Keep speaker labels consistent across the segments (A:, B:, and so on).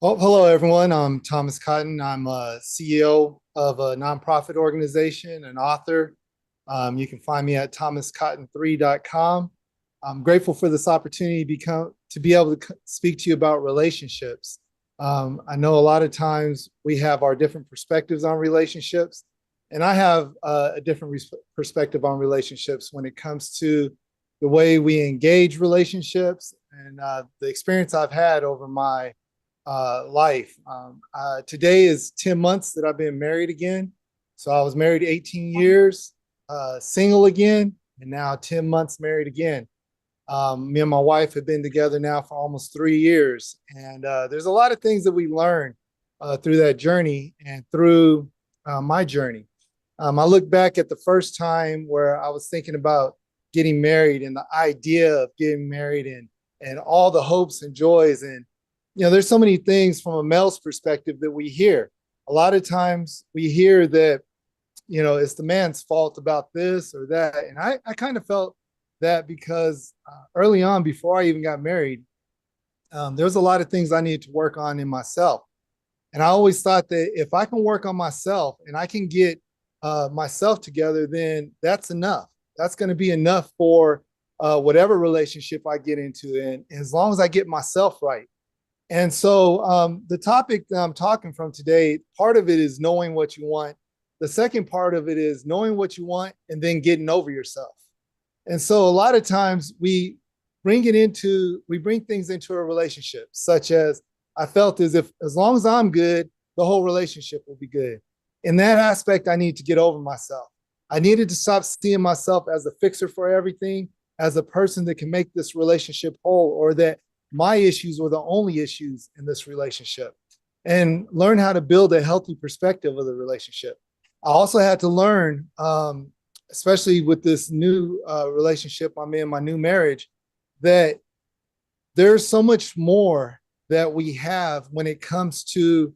A: Oh, hello, everyone. I'm Thomas Cotton. I'm a CEO of a nonprofit organization, an author. You can find me at thomascotton3.com. I'm grateful for this opportunity to be able to speak to you about relationships. I know a lot of times we have our different perspectives on relationships, and I have a different perspective on relationships when it comes to the way we engage relationships and the experience I've had over my life. Today is 10 months that I've been married again. So I was married 18 years, single again, and now 10 months married again. Me and my wife have been together now for almost 3 years. And there's a lot of things that we learn through that journey and through my journey. I look back at the first time where I was thinking about getting married and the idea of getting married and all the hopes and joys and there's so many things from a male's perspective that we hear. A lot of times we hear that, it's the man's fault about this or that. And I kind of felt that because early on, before I even got married, there was a lot of things I needed to work on in myself. And I always thought that if I can work on myself and I can get myself together, then that's enough. That's going to be enough for whatever relationship I get into. And as long as I get myself right. And so the topic that I'm talking from today, part of it is knowing what you want. The second part of it is knowing what you want and then getting over yourself. And so a lot of times we bring things into a relationship, such as I felt as long as I'm good, the whole relationship will be good. In that aspect, I need to get over myself. I needed to stop seeing myself as a fixer for everything, as a person that can make this relationship whole, or that my issues were the only issues in this relationship, and learn how to build a healthy perspective of the relationship. I also had to learn, especially with this new relationship I'm in, my new marriage, that there's so much more that we have when it comes to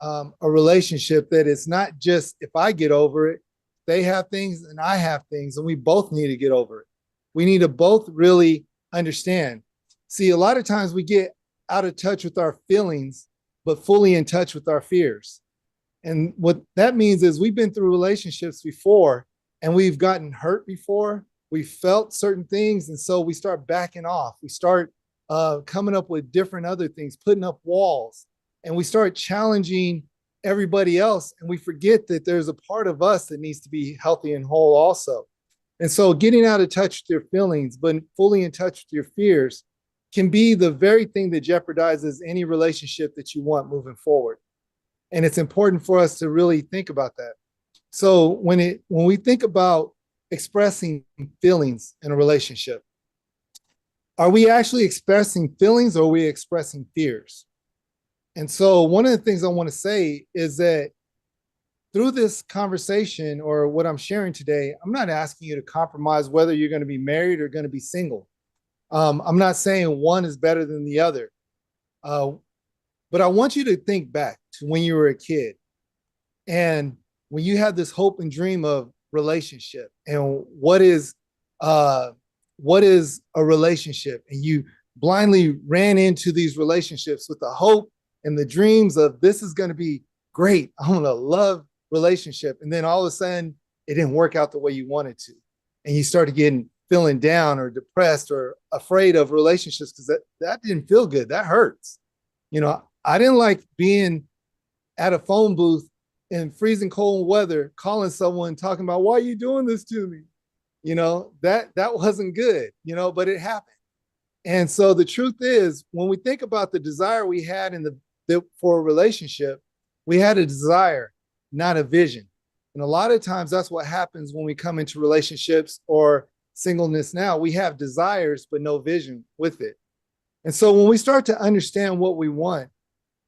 A: a relationship, that it's not just if I get over it, they have things and I have things, and we both need to get over it. We need to both really understand. See, a lot of times we get out of touch with our feelings, but fully in touch with our fears. And what that means is we've been through relationships before and we've gotten hurt before. We felt certain things. And so we start backing off. We start coming up with different other things, putting up walls, and we start challenging everybody else. And we forget that there's a part of us that needs to be healthy and whole also. And so getting out of touch with your feelings, but fully in touch with your fears can be the very thing that jeopardizes any relationship that you want moving forward. And it's important for us to really think about that. So when we think about expressing feelings in a relationship, are we actually expressing feelings or are we expressing fears? And so one of the things I want to say is that through this conversation or what I'm sharing today, I'm not asking you to compromise whether you're going to be married or going to be single. I'm not saying one is better than the other, but I want you to think back to when you were a kid and when you had this hope and dream of relationship and what is a relationship, and you blindly ran into these relationships with the hope and the dreams of this is going to be great. I'm going to love relationship, and then all of a sudden it didn't work out the way you wanted to, and you started feeling down or depressed or afraid of relationships because that didn't feel good. That hurts. I didn't like being at a phone booth in freezing cold weather, calling someone, talking about, why are you doing this to me? That wasn't good, but it happened. And so the truth is, when we think about the desire we had for a relationship, we had a desire, not a vision. And a lot of times that's what happens when we come into relationships or singleness now. We have desires, but no vision with it. And so when we start to understand what we want,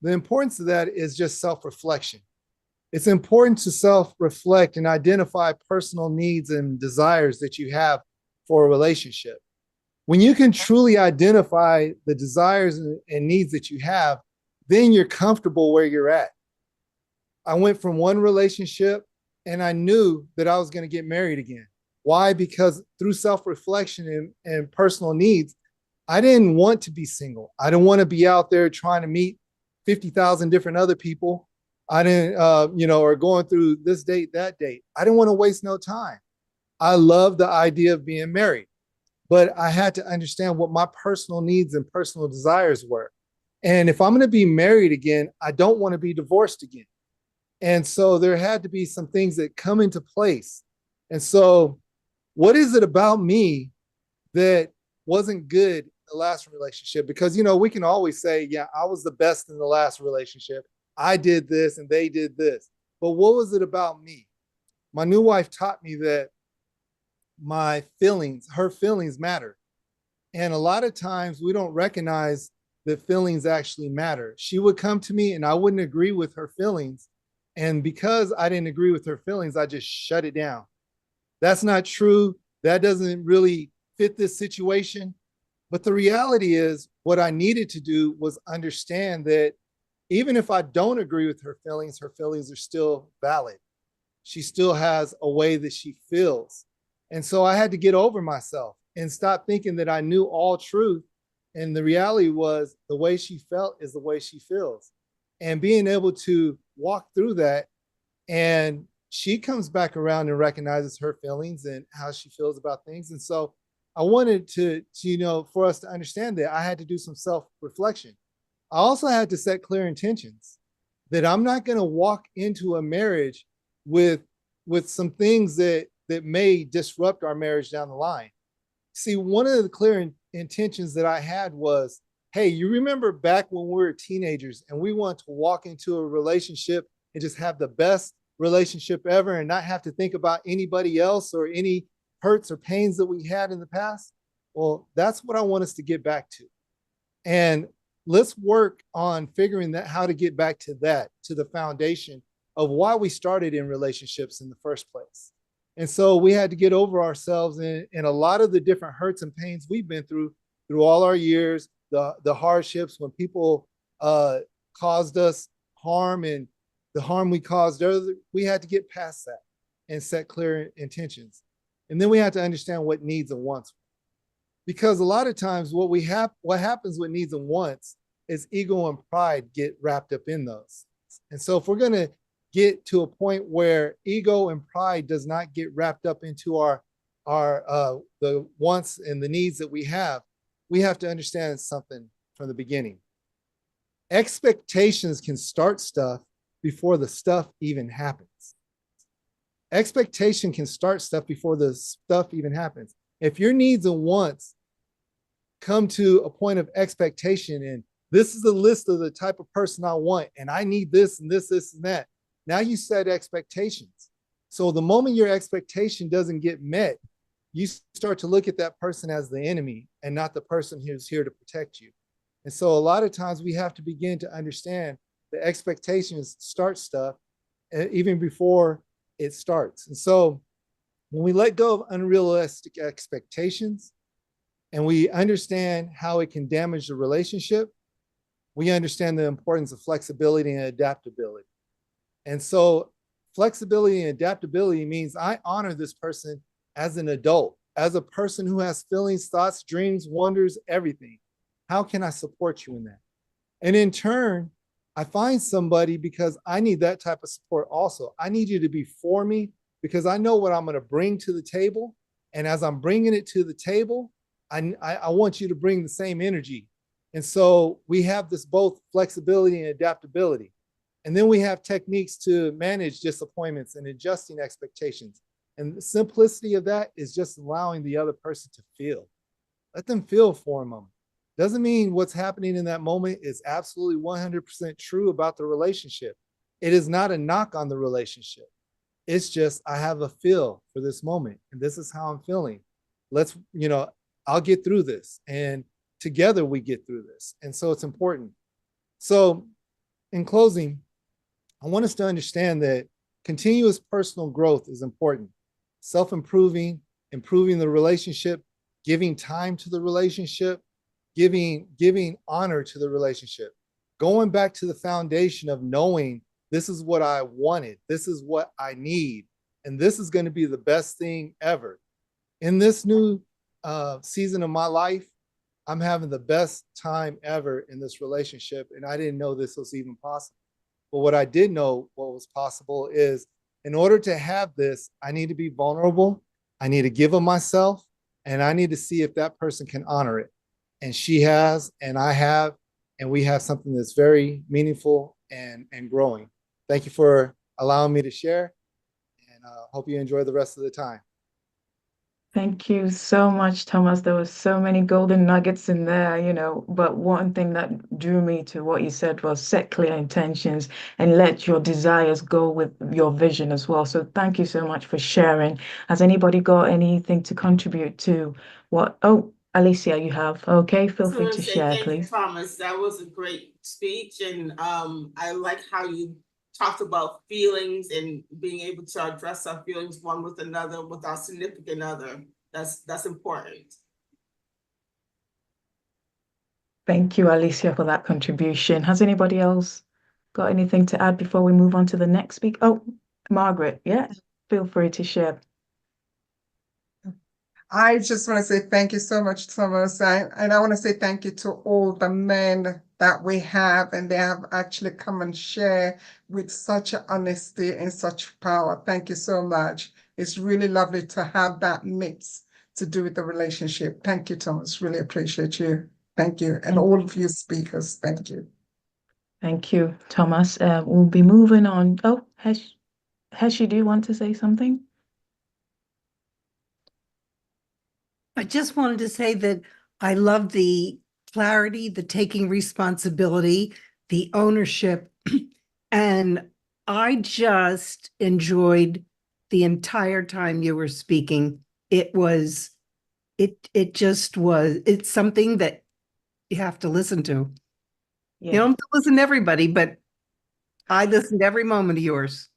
A: the importance of that is just self-reflection. It's important to self-reflect and identify personal needs and desires that you have for a relationship. When you can truly identify the desires and needs that you have, then you're comfortable where you're at. I went from one relationship and I knew that I was going to get married again. Why? Because through self-reflection and personal needs, I didn't want to be single. I didn't want to be out there trying to meet 50,000 different other people. I didn't, or going through this date, that date. I didn't want to waste no time. I love the idea of being married, but I had to understand what my personal needs and personal desires were. And if I'm going to be married again, I don't want to be divorced again. And so there had to be some things that come into place. And so, what is it about me that wasn't good in the last relationship? Because, we can always say, yeah, I was the best in the last relationship. I did this and they did this. But what was it about me? My new wife taught me that her feelings matter. And a lot of times we don't recognize that feelings actually matter. She would come to me and I wouldn't agree with her feelings. And because I didn't agree with her feelings, I just shut it down. That's not true. That doesn't really fit this situation. But the reality is, what I needed to do was understand that even if I don't agree with her feelings are still valid. She still has a way that she feels. And so I had to get over myself and stop thinking that I knew all truth. And the reality was, the way she felt is the way she feels. And being able to walk through that, and she comes back around and recognizes her feelings and how she feels about things. And so I wanted to for us to understand that I had to do some self-reflection. I also had to set clear intentions that I'm not going to walk into a marriage with some things that may disrupt our marriage down the line. See, one of the clear intentions that I had was, hey, you remember back when we were teenagers and we wanted to walk into a relationship and just have the best relationship ever and not have to think about anybody else or any hurts or pains that we had in the past? Well, that's what I want us to get back to. And let's work on figuring that how to get back to that, to the foundation of why we started in relationships in the first place. And so we had to get over ourselves and a lot of the different hurts and pains we've been through all our years, the hardships when people caused us harm and the harm we caused others. We had to get past that and set clear intentions. And then we had to understand what needs and wants. Because a lot of times what happens with needs and wants is ego and pride get wrapped up in those. And so if we're going to get to a point where ego and pride does not get wrapped up into our the wants and the needs that we have to understand something from the beginning. Expectations can start stuff before the stuff even happens. Expectation can start stuff before the stuff even happens. If your needs and wants come to a point of expectation, and this is the list of the type of person I want, and I need this and this, this and that. Now you set expectations. So the moment your expectation doesn't get met, you start to look at that person as the enemy and not the person who's here to protect you. And so a lot of times we have to begin to understand the expectations start stuff even before it starts. And so when we let go of unrealistic expectations and we understand how it can damage the relationship, we understand the importance of flexibility and adaptability. And so flexibility and adaptability means I honor this person as an adult, as a person who has feelings, thoughts, dreams, wonders, everything. How can I support you in that? And in turn, I find somebody because I need that type of support also. I need you to be for me because I know what I'm going to bring to the table. And as I'm bringing it to the table, I want you to bring the same energy. And so we have this both flexibility and adaptability. And then we have techniques to manage disappointments and adjusting expectations. And the simplicity of that is just allowing the other person to feel. Let them feel for a moment. Doesn't mean what's happening in that moment is absolutely 100% true about the relationship. It is not a knock on the relationship. It's just, I have a feel for this moment and this is how I'm feeling. Let's, I'll get through this and together we get through this. And so it's important. So in closing, I want us to understand that continuous personal growth is important. Self-improving, improving the relationship, giving time to the relationship, giving honor to the relationship, going back to the foundation of knowing this is what I wanted, this is what I need, and this is going to be the best thing ever. In this new season of my life, I'm having the best time ever in this relationship, and I didn't know this was even possible. But what I did know what was possible is in order to have this, I need to be vulnerable. I need to give of myself, and I need to see if that person can honor it. And she has, and I have, and we have something that's very meaningful and growing. Thank you for allowing me to share, and hope you enjoy the rest of the time.
B: Thank you so much, Thomas. There were so many golden nuggets in there, but one thing that drew me to what you said was set clear intentions and let your desires go with your vision as well. So thank you so much for sharing. Has anybody got anything to contribute to what? Oh, Alicia, you have. Okay, feel
C: Just
B: free
C: want to
B: to
C: say
B: share,
C: thank you,
B: please.
C: Thomas. That was a great speech, and I like how you talked about feelings and being able to address our feelings one with another, with our significant other. That's important.
B: Thank you, Alicia, for that contribution. Has anybody else got anything to add before we move on to the next speaker? Oh, Margaret, yeah, feel free to share.
D: I just want to say thank you so much, Thomas. And I want to say thank you to all the men that we have, and they have actually come and share with such honesty and such power. Thank you so much. It's really lovely to have that mix to do with the relationship. Thank you, Thomas. Really appreciate you. Thank you. And all of you speakers, thank you.
B: Thank you, Thomas. We'll be moving on. Oh, Heshi, do you want to say something?
E: I just wanted to say that I love the clarity, the taking responsibility, the ownership, and I just enjoyed the entire time you were speaking. It's something that you have to listen to. You don't have to listen to everybody, but I listened to every moment of yours.